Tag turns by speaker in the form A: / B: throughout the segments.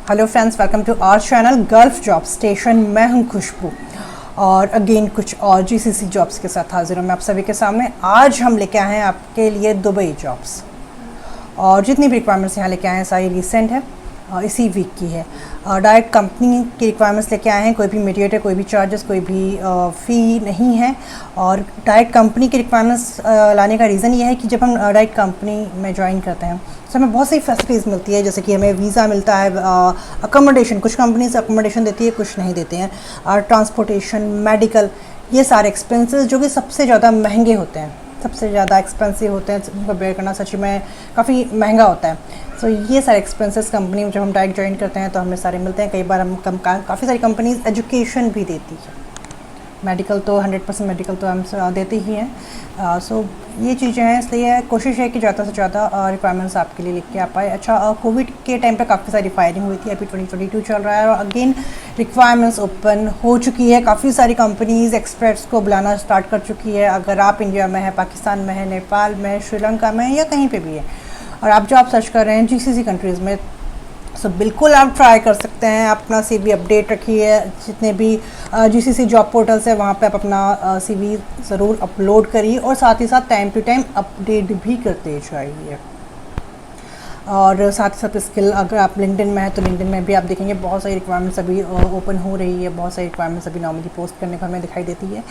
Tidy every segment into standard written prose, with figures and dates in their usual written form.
A: Hello friends, welcome to our channel Gulf job station. मैं हूं खुशबू और अगेन कुछ और जीसीसी जॉब्स के साथ हाजिर हूं मैं आप सभी के सामने। आज हम लेके आए हैं आपके लिए दुबई जॉब्स और जितनी भी रिक्वायरमेंट्स यहाँ लेके आए हैं सारी रिसेंट है, इसी वीक की है। डायरेक्ट कंपनी की रिक्वायरमेंट्स लेके आए हैं, कोई भी मीडिएटर, कोई भी चार्जेस, कोई भी फ़ी नहीं है। और डायरेक्ट कंपनी की रिक्वायरमेंट्स लाने का रीज़न ये है कि जब हम डायरेक्ट कंपनी में ज्वाइन करते हैं तो हमें बहुत सारी फैसिलिटीज़ मिलती है, जैसे कि हमें वीज़ा मिलता है, अकोमोडेशन, कुछ कंपनीज अकोमोडेशन देती है, कुछ नहीं देते हैं, और ट्रांसपोर्टेशन, मेडिकल, ये सारे एक्सपेंसेस जो कि सबसे ज़्यादा महंगे होते हैं, सबसे ज़्यादा एक्सपेंसिव होते हैं, उनको बेयर करना सच में काफ़ी महंगा होता है। सो ये सारे एक्सपेंसेस कंपनी में जब हम डायरेक्ट ज्वाइन करते हैं तो हमें सारे मिलते हैं। कई बार हम काफ़ी सारी कंपनीज एजुकेशन भी देती है, मेडिकल तो 100% मेडिकल तो हम देते ही हैं। सो ये चीज़ें हैं, इसलिए कोशिश है कि ज़्यादा से ज़्यादा रिक्वायरमेंट्स आपके लिए लेके आ पाए। अच्छा, कोविड के टाइम पे काफ़ी सारी फायरिंग हुई थी, अभी 2022 चल रहा है और अगेन रिक्वायरमेंट्स ओपन हो चुकी है। काफ़ी सारी कंपनीज़ एक्सपर्ट्स को बुलाना स्टार्ट कर चुकी है। अगर आप इंडिया में है, पाकिस्तान में है, नेपाल में, श्रीलंका में या कहीं पर भी है और आप जॉब सर्च कर रहे हैं जीसीसी कंट्रीज़ में, सो बिल्कुल आप ट्राई कर सकते हैं। अपना सीवी अपडेट रखिए, जितने भी जीसीसी जॉब पोर्टल्स है वहाँ पे आप अपना सीवी ज़रूर अपलोड करिए और साथ ही साथ टाइम टू टाइम अपडेट भी करते जाइए। और साथ ही साथ स्किल, अगर आप लिंक्डइन में है तो लिंक्डइन में भी आप देखेंगे बहुत सारी रिक्वायरमेंट्स अभी ओपन हो रही है, बहुत सारी रिक्वायरमेंट्स अभी नॉर्मली पोस्ट करने को हमें दिखाई देती है।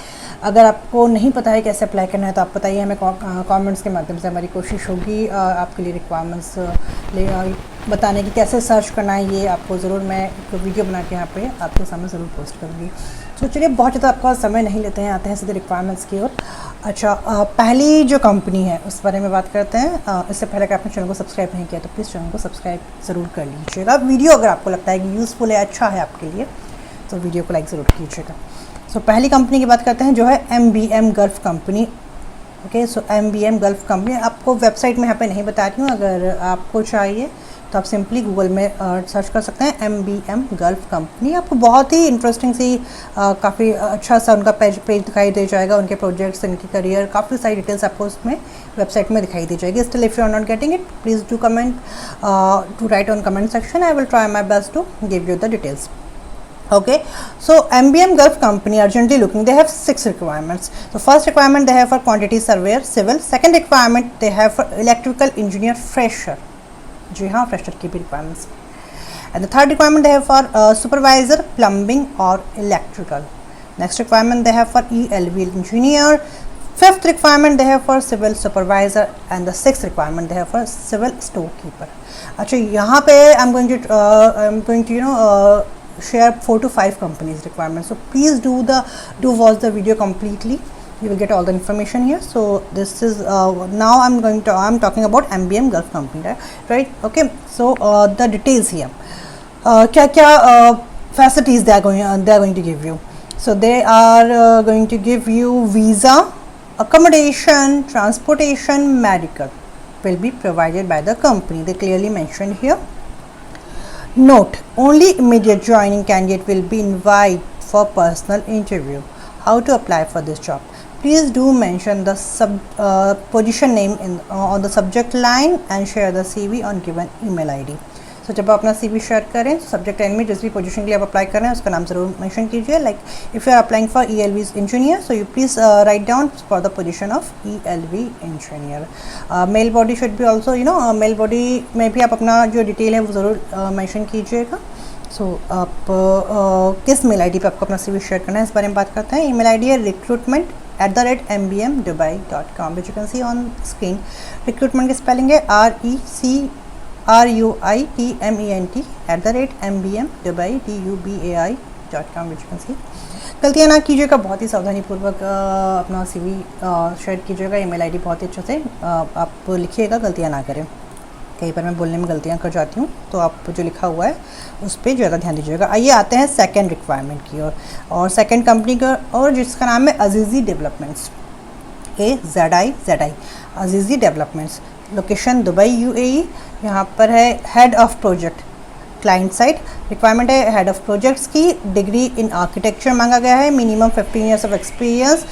A: अगर आपको नहीं पता है कैसे अप्लाई करना है तो आप बताइए हमें, कमेंट्स के माध्यम से हमारी कोशिश होगी आपके लिए रिक्वायरमेंट्स बताने की, कैसे सर्च करना है ये आपको ज़रूर मैं एक वीडियो बना के यहाँ पे आपके सामने ज़रूर पोस्ट करूँगी। तो चलिए, बहुत ज़्यादा आपका समय नहीं लेते हैं, आते हैं सीधे रिक्वायरमेंट्स की ओर। अच्छा, पहली जो कंपनी है उस बारे में बात करते हैं। इससे पहले अगर आपने चैनल को सब्सक्राइब नहीं किया तो प्लीज़ चैनल को सब्सक्राइब ज़रूर कर लीजिएगा। वीडियो अगर आपको लगता है कि यूज़फुल है, अच्छा है आपके लिए, तो वीडियो को लाइक ज़रूर कीजिएगा। सो पहली कंपनी की बात करते हैं जो है MBM गल्फ कंपनी। ओके, सो MBM गल्फ कंपनी आपको वेबसाइट में यहाँ पे नहीं बता रही हूँ, अगर आपको चाहिए तो आप सिंपली गूगल में सर्च कर सकते हैं MBM गल्फ कंपनी। आपको बहुत ही इंटरेस्टिंग सी काफ़ी अच्छा सा उनका पेज दिखाई दे जाएगा, उनके प्रोजेक्ट्स, उनकी करियर, काफ़ी सारी डिटेल्स आपको उसमें वेबसाइट में दिखाई दी जाएगी। Still if you are not getting it, please do comment to write on comment section. I will try my best to give you the details. Okay, so MBM Gulf company urgently looking. They have 6 requirements. So first requirement they have for quantity surveyor civil. Second requirement they have for electrical engineer fresher. जी हाँ, fresher की भी requirements. And the third requirement they have for supervisor plumbing or electrical. Next requirement they have for ELV engineer. Fifth requirement they have for civil supervisor and the sixth requirement they have for civil storekeeper. अच्छा, यहाँ पे I'm going to share 4 to 5 companies requirements, so please do watch the video completely. You will get all the information here. So this is now I'm talking about MBM Gulf company, right? Okay, so the details here, क्या facilities they are going to give you. So they are going to give you visa, accommodation, transportation, medical will be provided by the company. They clearly mentioned here. Note, only immediate joining candidate will be invited for personal interview. How to apply for this job? Please do mention the position name on the subject line and share the CV on given email ID. So जब आप अपना CV share करें, subject line में जिस भी position के लिए आप अप्लाई कर रहे हैं उसका नाम ज़रूर मेंशन कीजिए। Like if you are applying for ELV engineer, so you please write down for the position of ELV engineer. Mail body should भी ऑल्सो, मेल बॉडी में भी आप अपना जो डिटेल है वो ज़रूर मेंशन कीजिएगा. सो आप किस मेल ID पे आपको अपना CV शेयर करना है इस बारे में बात करते हैं. ईमेल ID है recruitment@mbmdubai.com, which you can see on screen. Recruitment की स्पेलिंग है RECRUITMENT@mbmdubai.com, which you can see. गलतियाँ ना कीजिएगा, बहुत ही सावधानीपूर्वक अपना CV शेयर कीजिएगा. ईमेल ID बहुत ही अच्छे से आप लिखिएगा, गलतियाँ ना करें. कई बार मैं बोलने में गलतियाँ कर जाती हूँ, तो आप जो लिखा हुआ है उस पर ज़्यादा ध्यान दीजिएगा. आइए आते हैं सेकंड रिक्वायरमेंट की ओर, और सेकंड कंपनी का और जिसका नाम है Azizi developments, AZI Azizi developments. Location Dubai UAE. यहाँ पर है head of project, client side. Requirement है हेड ऑफ प्रोजेक्ट्स की. डिग्री इन आर्किटेक्चर मांगा गया है. Minimum 15 years of experience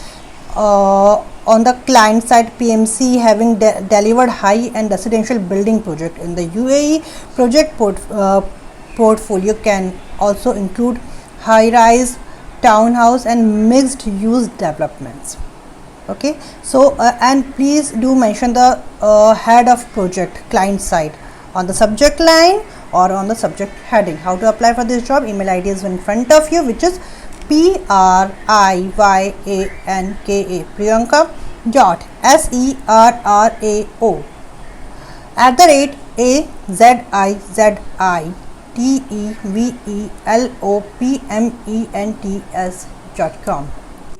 A: on the client side. PMC having delivered high and residential building project in the UAE. Project portfolio can also include high-rise, townhouse and mixed use developments. Okay, so and please do mention the head of project client side on the subject line or on the subject heading. How to apply for this job? Email ID is in front of you, which is PRIYANKA priyanka.AZIZITEVELOPMENTS.com.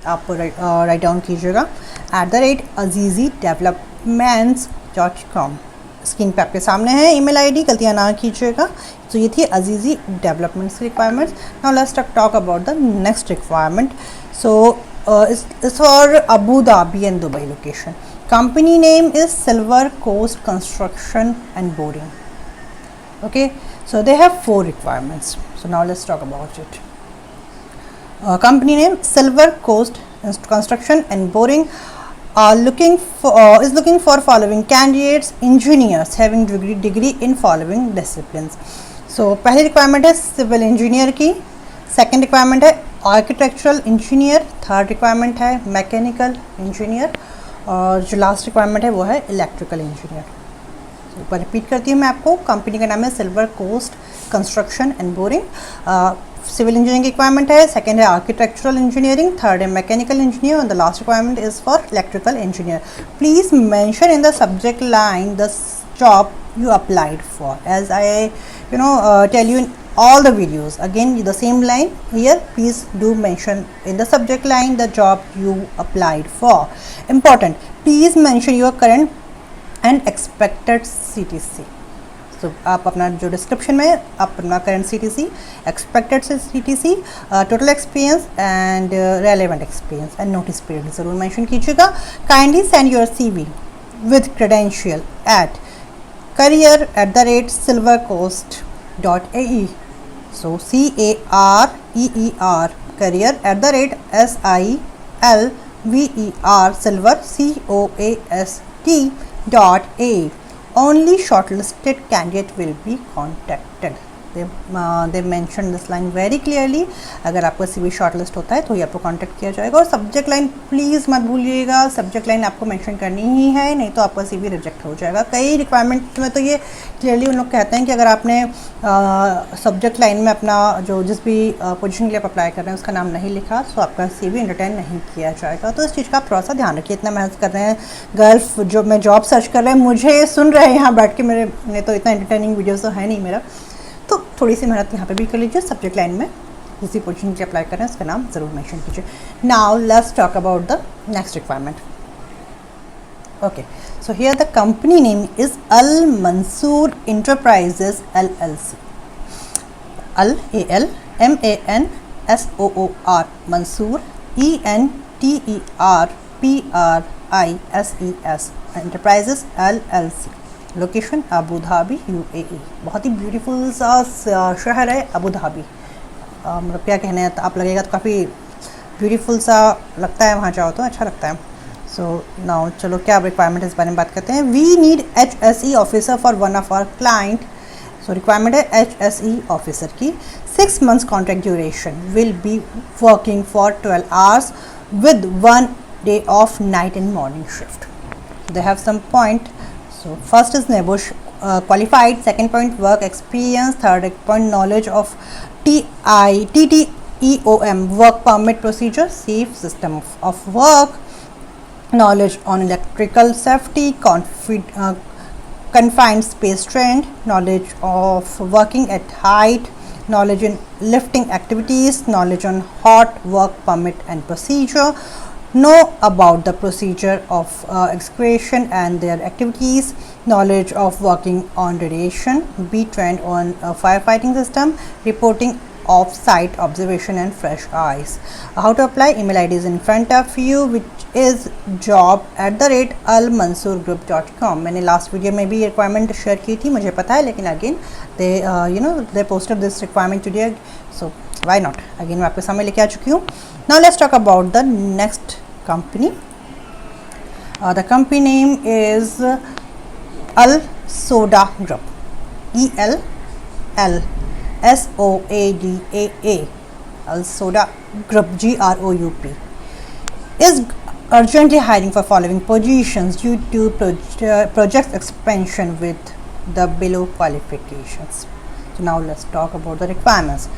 A: आप write down कीजिएगा @azizidevelopments.com. Screen पे आपके सामने है email ID, गलतियाँ ना कीजिएगा. तो ये थी Azizi developments requirements. Now let's talk about the next requirement. So it's for Abu Dhabi and Dubai location. Company name is Silver Coast construction and boring. Okay, so they have 4 requirements. So now let's talk about it. Company name Silver Coast Construction and Boring is looking for following candidates: engineers having degree in following disciplines. So पहली requirement है civil engineer की, second requirement है architectural engineer, third requirement है mechanical engineer और जो last requirement है वो है electrical engineer. ऊपर रिपीट करती हूँ मैं आपको. कंपनी का नाम है Silver Coast construction and boring. Civil engineering requirement है, सेकंड है आर्किटेक्चरल इंजीनियरिंग, थर्ड है मैकेनिकल इंजीनियर और the last requirement is for electrical engineer. Please mention in the subject line the job you applied for, as I tell you in all the videos. Again the same line here, please do mention in the subject line the job you applied for. Important, please mention your current and expected CTC. So आप अपना जो description में आप अपना current CTC, expected CTC, total experience and relevant experience and notice period ज़रूर mention कीजिएगा. Kindly send your CV with credential at career@silvercoast.ae. So CAREER career@SILVER silver COAST.a. Only shortlisted candidate will be contacted. They mentioned this line very clearly. अगर आपका CV shortlist होता है तो ही आपको contact किया जाएगा. और सब्जेक्ट लाइन प्लीज़ मत भूलिएगा, सब्जेक्ट लाइन आपको मेंशन करनी ही है, नहीं तो आपका CV रिजेक्ट हो जाएगा. कई रिक्वायरमेंट में तो ये क्लियरली उन लोग कहते हैं कि अगर आपने सब्जेक्ट लाइन में अपना जो जिस भी पोजीशन के लिए आप अप्लाई कर रहे हैं उसका नाम नहीं लिखा तो आपका CV एंटरटेन नहीं किया जाएगा. तो इस चीज़ का आप थोड़ा सा ध्यान रखिए. इतना मेहनत कर रहे हैं गल्फ जो मैं जॉब सर्च कर रहे हैं, मुझे सुन रहे हैं यहाँ बैठ के, मेरे तो इतना एंटरटेनिंग वीडियोज़ तो है नहीं मेरा, तो थोड़ी सी मेहनत यहाँ पे भी कर लीजिए. सब्जेक्ट लाइन में किसी पोजीशन के अप्लाई कर रहे हैं उसका नाम ज़रूर मेंशन कीजिए. Now let's talk about the next requirement. Okay, so here the company name is Al Mansoor enterprises LLC. Al ALMANSOOR Mansoor ENTERPRISES enterprises LLC. Location Abu Dhabi UAE. बहुत ही beautiful सा शहर है अबू धाबी. मतलब क्या कहने हैं, आप लगेगा तो काफ़ी ब्यूटीफुल सा लगता है, वहाँ जाओ तो अच्छा लगता है. सो नाउ चलो क्या रिक्वायरमेंट इस बारे में बात करते हैं. We need HSE officer for one of our client. So requirement है HSE ऑफिसर की. 6 months contract duration. Will be working for 12 hours with 1 day of night and morning shift. They have some point. So first is qualified, second point work experience, third point knowledge of TTEOM work permit procedure, safe system of work, knowledge on electrical safety, confined space trend, knowledge of working at height, knowledge in lifting activities, knowledge on hot work permit and procedure, know about the procedure of excavation and their activities, knowledge of working on radiation, be trained on firefighting system, reporting of site observation and fresh eyes. How to apply? Email ID is in front of you, which is job@almansoorgroup.com. मैंने last video में भी requirement share की थी, मुझे पता है, लेकिन again they posted this requirement today, so why not? Again मैं आपके सामने लेके आ चुकी हूँ. Now let's talk about the next company. The company name is Al Soda Group. ELL SOADAA, Al Soda Group, GROUP, is urgently hiring for following positions due to project expansion with the below qualifications. So now let's talk about the requirements.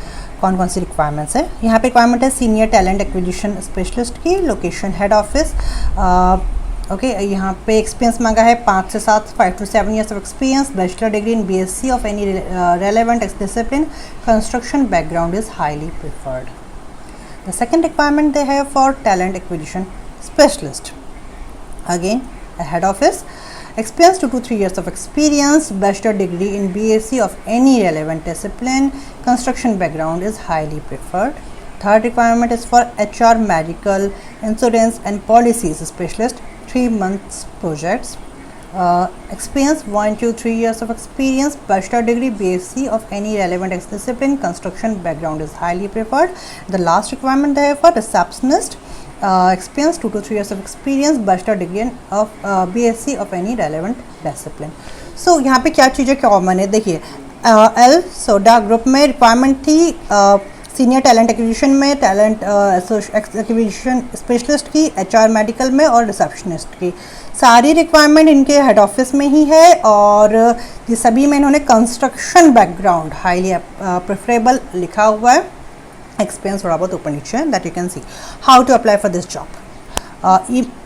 A: कौन कौन सी requirements है यहाँ पे? Requirement है senior talent acquisition specialist की, location head office. Okay, यहाँ पे experience मांगा है 5 से 7, 5 to 7 years of experience, bachelor degree in BSc of any relevant discipline, construction background is highly preferred. The second requirement they have for talent acquisition specialist, again head office, experience 2 to 3 years of experience, bachelor degree in BSc of any relevant discipline, construction background is highly preferred. Third requirement is for HR, medical, insurance and policies specialist, 3 months projects, experience 1 to 3 years of experience, bachelor degree BSc of any relevant discipline, construction background is highly preferred. The last requirement they have for receptionist, experience 2 to 3 years of experience, bachelor degree of BSc of any relevant discipline. So यहाँ पे क्या चीज़ें common है? देखिए, L soda group में requirement थी senior talent acquisition में, talent acquisition specialist की, HR मेडिकल में और रिसेप्शनिस्ट की। सारी रिक्वायरमेंट इनके हेड ऑफिस में ही है और ये सभी में इन्होंने कंस्ट्रक्शन बैकग्राउंड हाईली प्रेफरेबल लिखा हुआ है। एक्सपीरियंस थोड़ा बहुत ऊपर नीचे है, that you can see. How to apply for this job?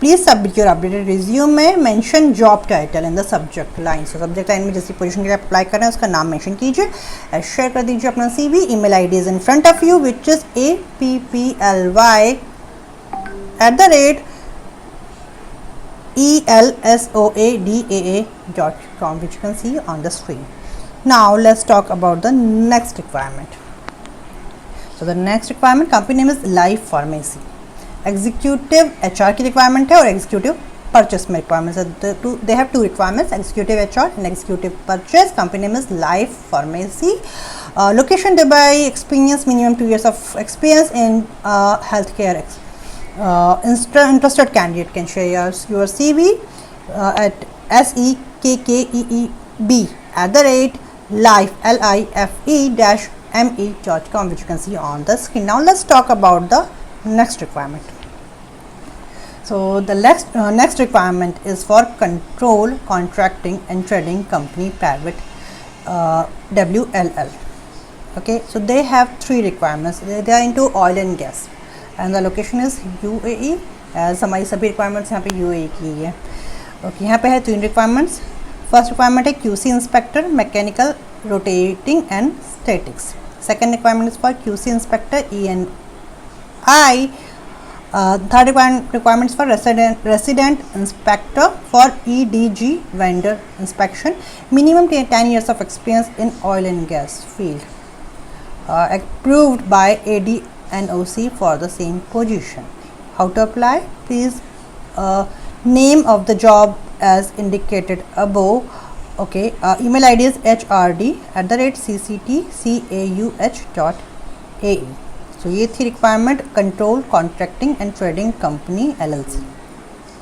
A: Please submit your updated resume, mention job title in the subject line. So subject line में जिस पोजीशन के लिए अप्लाई कर रहे हैं उसका नाम मेंशन कीजिए, शेयर कर दीजिए अपना CV। Email ID is in front of you which is apply@elsoadaa.com, which you can see on the screen. Now let's talk about the next requirement. So the next requirement, company name is Life Pharmacy. Executive HR की requirement है और executive purchase में requirements है। They have 2 requirements, executive HR and executive purchase. Company name is Life Pharmacy. Location Dubai. Experience minimum 2 years of experience in healthcare. Interested candidate can share your CV at sekkeebife@life.me.com, which you can see on the screen. Now let's talk about the next requirement. So the next requirement is for control contracting and trading company private, WLL. Okay, so they have 3 requirements. They are into oil and gas and the location is UAE, as हमारी सभी requirements यहाँ पे UAE की है। Okay, यहाँ पे है 3 requirements. First requirement है QC inspector, mechanical, rotating and statics. Second requirement is for QC inspector, E&I. Third requirements for resident inspector for EDG vendor inspection. Minimum 10 years of experience in oil and gas field. Approved by ADNOC for the same position. How to apply? Please name of the job as indicated above. Okay, email ID is hrd@cctcauh.ae. So ये थी requirement control contracting and trading company LLC।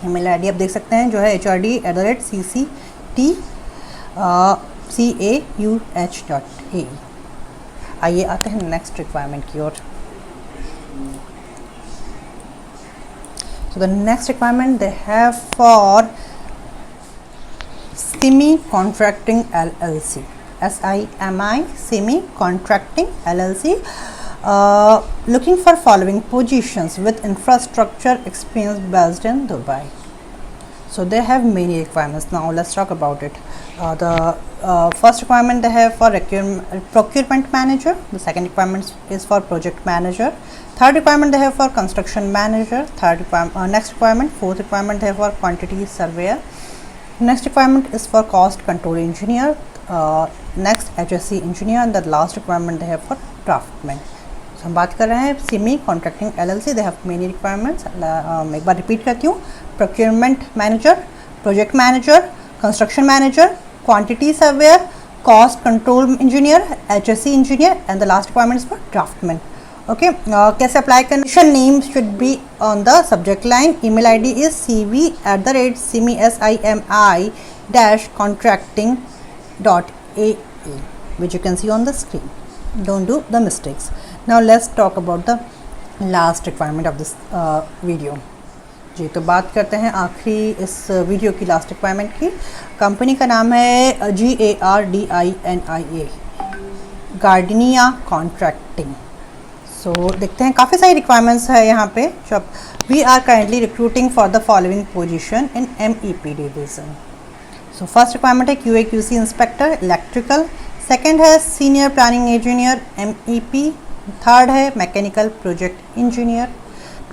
A: Email ID आप देख सकते हैं जो है hrd@cctcauh.ae। आइए आते हैं नेक्स्ट रिक्वायरमेंट की ओर। So the next requirement they have for SIMI Contracting LLC, SIMI, SIMI Contracting LLC, looking for following positions with infrastructure experience based in Dubai. So they have many requirements. Now let's talk about it. The first requirement they have for procurement manager. The second requirement is for project manager. Third requirement they have for construction manager. Next requirement, fourth requirement they have for quantity surveyor. Next requirement is for cost control engineer. Next HSC engineer, and the last requirement they have for draftman. So हम बात कर रहे हैं Simi contracting LLC. They have many requirements. एक बार repeat करती हूँ, procurement manager, project manager, construction manager, quantity surveyor, cost control engineer, HSC engineer, and the last requirement is for draftman. Okay, कैसे अप्लाई करना? Name should be on the subject line. Email ID is cv@simi-contracting.ae, which you can see on the screen. don't do the mistakes. Now let's talk about the last requirement of this video. जी, तो बात करते हैं आखिरी इस video की last requirement की. Company का नाम है GARDINIA, गार्डिनिया कॉन्ट्रैक्टिंग. सो देखते हैं, काफ़ी सारी रिक्वायरमेंट्स है यहाँ पे. जब we are kindly recruiting for the following position in MEP division. So first requirement है QA QC inspector electrical. Second है senior planning engineer MEP. Third है मैकेनिकल प्रोजेक्ट इंजीनियर.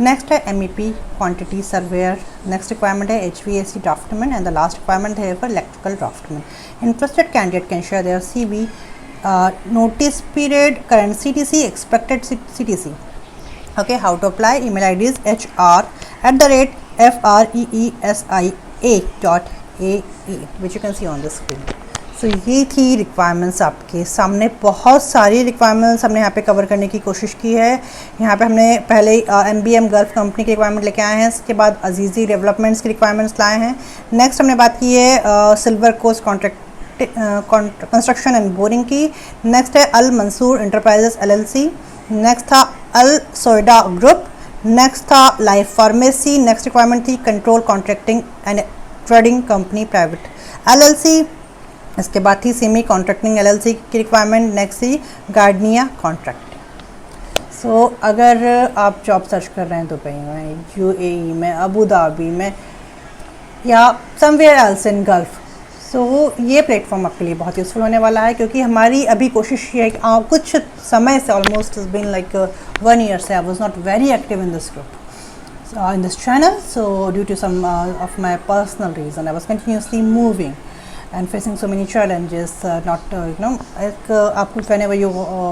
A: नेक्स्ट है MEP quantity surveyor. Next requirement है HVAC draftsman. And the last requirement है for electrical draftsman. Interested candidate can share their CV, notice period, current CTC, expected CTC. Okay, how to apply? Email ID is hr@freesia.ae, which you can see on the screen. So ये थी requirements आपके सामने. बहुत सारी requirements हमने यहाँ पे cover करने की कोशिश की है. यहाँ पे हमने पहले MBM गल्फ कंपनी की रिक्वायरमेंट लेके आए हैं. इसके बाद अजीज़ी डेवलपमेंट्स की रिक्वायरमेंट्स लाए हैं. नेक्स्ट हमने बात की है Silver Coast contract construction and boring की. नेक्स्ट है Al Mansoor enterprises LLC. Next था अल सोइडा ग्रुप. नेक्स्ट था लाइफ फार्मेसी. नेक्स्ट रिक्वायरमेंट थी control contracting and trading company private LLC. इसके बाद थी सेमी कॉन्ट्रैक्टिंग LLC की रिक्वायरमेंट. नेक्स्ट थी गार्डनिया कॉन्ट्रैक्टिंग. सो अगर आप जॉब सर्च कर रहे हैं दुबई में, UAE में, अबू धाबी में या समवेयर एल्स इन गल्फ, सो ये प्लेटफॉर्म आपके लिए बहुत यूज़फुल होने वाला है. क्योंकि हमारी अभी कोशिश ये है कि कुछ समय से almost is been like 1 year से I was not very active in this group, in this channel. So due to some of my personal reason, I was continuously moving and facing so many challenges. आपको whenever you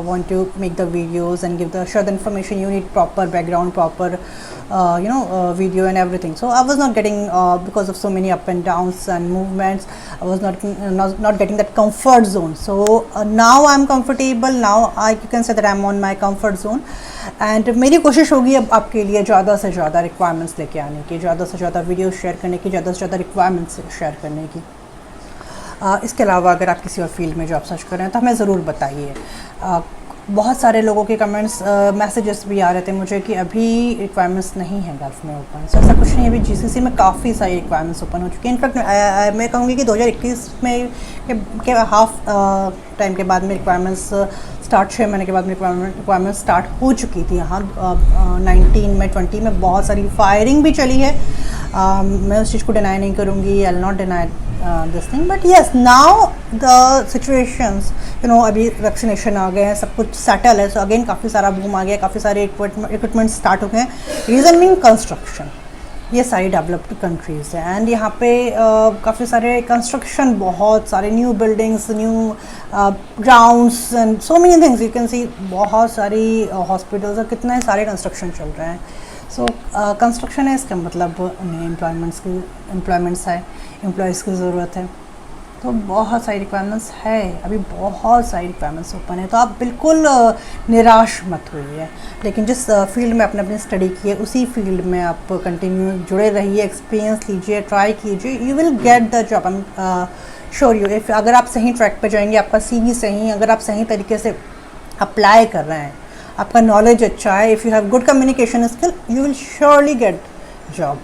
A: want to make the videos and share the information, you need proper background, proper video and everything. So I was not getting because of so many up and downs and movements. I was not getting that comfort zone. So now I'm comfortable. Now you can say that I'm on my comfort zone. And मेरी कोशिश होगी अब आपके लिए ज़्यादा से ज़्यादा requirements लेके आने की, ज़्यादा से ज़्यादा वीडियो शेयर करने की, ज़्यादा से ज़्यादा रिक्वायरमेंट्स शेयर करने की. इसके अलावा अगर आप किसी और फील्ड में जॉब सर्च कर रहे हैं तो हमें ज़रूर बताइए. बहुत सारे लोगों के कमेंट्स मैसेजेस भी आ रहे थे मुझे कि अभी रिक्वायरमेंट्स नहीं है गल्फ में ओपन. सो ऐसा कुछ नहीं है. अभी GCC में काफ़ी सारी रिक्वायरमेंट्स ओपन हो चुकी हैं. इनफैक्ट मैं कहूँगी कि 2021 में के हाफ टाइम के बाद में रिक्वायरमेंट्स स्टार्ट 6 महीने के बाद में रिक्वायरमेंट स्टार्ट हो चुकी थी. यहाँ 19 में 20 में बहुत सारी फायरिंग भी चली है. मैं उस चीज़ को डिनाई नहीं करूँगी. I will not deny this thing. But yes, now the situations अभी वैक्सीनेशन आ गए हैं, सब कुछ सेटल है. सो अगेन काफ़ी सारा बूम आ गया, काफ़ी सारे इक्विपमेंट स्टार्ट हो गए हैं. Reason mean construction. ये सारी डेवलप्ड कंट्रीज़ हैं एंड यहाँ पे काफ़ी सारे कंस्ट्रक्शन, बहुत सारे new buildings, new grounds and so many things. You can सी बहुत सारी हॉस्पिटल्स और कितने सारे कंस्ट्रक्शन चल रहे हैं. सो कंस्ट्रक्शन है, इसका मतलब उन्हें एम्प्लॉयमेंट्स है, एम्प्लॉयज़ की ज़रूरत है. तो बहुत सारी रिक्वायरमेंट्स है, अभी बहुत सारी रिक्वायरमेंट्स ओपन है. तो आप बिल्कुल निराश मत होइए. लेकिन जिस फील्ड में आपने अपनी स्टडी की है उसी फील्ड में आप कंटिन्यू जुड़े रहिए, एक्सपीरियंस लीजिए, ट्राई कीजिए. You will gate the job. I am sure you. If अगर आप सही ट्रैक पे जाएंगे, आपका CV सही, अगर आप सही तरीके से अप्लाई कर रहे हैं, आपका नॉलेज अच्छा है, if you have good communication skill, you will surely gate job.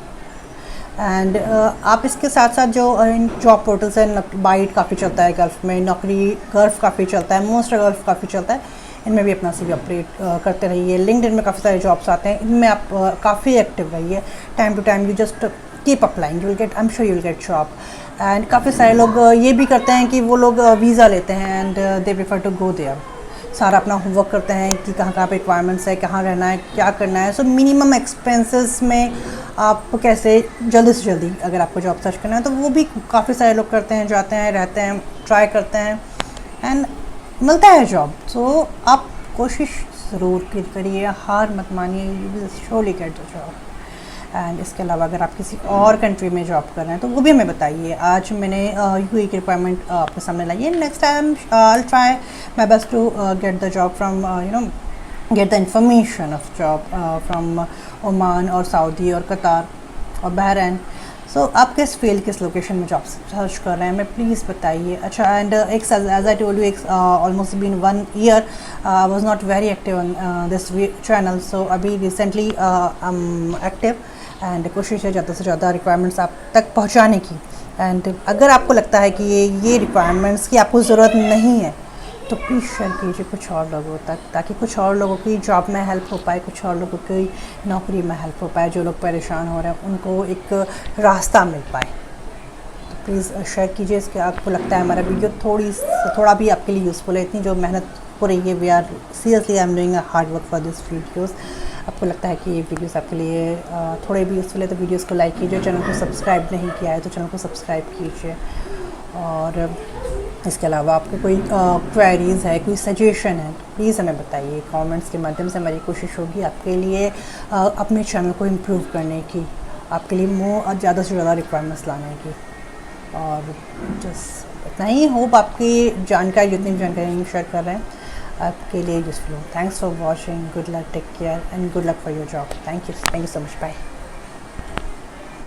A: And आप इसके साथ साथ जो इन जॉब पोर्टल्स हैं, बाइट काफ़ी चलता है गल्फ़ में, नौकरी गल्फ़ काफ़ी चलता है, मोस्ट गल्फ़ काफ़ी चलता है. इनमें भी अपना CV अपडेट करते रहिए. लिंक्डइन में काफ़ी सारे जॉब्स आते हैं, इनमें आप काफ़ी एक्टिव रहिए. Time to time you just keep applying, you will get, I am sure you will get job. And काफ़ी सारे लोग ये भी करते हैं कि वो लोग वीज़ा लेते हैं and they prefer to go there. सारा अपना होमवर्क करते हैं कि कहाँ कहाँ पे रिक्वायरमेंट्स है, कहाँ रहना है, क्या करना है. सो मिनिमम एक्सपेंसेस में आप कैसे जल्दी से जल्दी अगर आपको जॉब सर्च करना है तो वो भी काफ़ी सारे लोग करते हैं, जाते हैं, रहते हैं, ट्राई करते हैं एंड मिलता है जॉब. सो आप कोशिश ज़रूर करिए, हार मत मानिए. You will surely gate the job. And इसके अलावा अगर आप किसी और कंट्री में जॉब कर रहे हैं तो वो भी हमें बताइए. आज मैंने UAE की रिक्वायरमेंट आपके सामने लाई है. Next time I will try my best to get the job from get the information of job from Oman or Saudi or Qatar or Bahrain. सो आप किस फील्ड, किस लोकेशन में जॉब सर्च कर रहे हैं, हमें प्लीज़ बताइए। अच्छा, एंड एक एज आई टोल्ड यू, एक almost been 1 year I was not very active on this channel, so अभी रिसेंटली एक्टिव एंड कोशिश है ज़्यादा से ज़्यादा रिक्वायरमेंट्स आप तक पहुंचाने की। एंड अगर आपको लगता है कि ये रिक्वायरमेंट्स की आपको ज़रूरत नहीं है तो प्लीज़ शेयर कीजिए कुछ और लोगों तक, ताकि कुछ और लोगों की जॉब में हेल्प हो पाए, कुछ और लोगों की नौकरी में हेल्प हो पाए, जो लोग परेशान हो रहे हैं उनको एक रास्ता मिल पाए। तो प्लीज़ शेयर कीजिए इसके। आपको लगता है हमारा वीडियो थोड़ा भी आपके लिए यूज़फुल है, इतनी जो मेहनत हो रही है, we are seriously I am doing a hard work for this videos. आपको लगता है कि ये वीडियोस आपके लिए थोड़े भी यूज़फुल है तो वीडियोस को लाइक कीजिए। चैनल को सब्सक्राइब नहीं किया है तो चैनल को सब्सक्राइब कीजिए। और इसके अलावा आपको कोई क्वेरीज़ है, कोई सजेशन है तो प्लीज़ हमें बताइए कमेंट्स के माध्यम से। हमारी कोशिश होगी आपके लिए अपने चैनल को इम्प्रूव करने की, आपके लिए ज़्यादा से ज़्यादा रिक्वायरमेंट्स लाने की। और जस्ट इतना ही। होप आपकी जानकारी, जितनी भी जानकारी शेयर कर रहे हैं, आपके लिए यूज़फुल हो। Thanks for watching, good luck, take care and good luck for your job. Thank you so much, bye.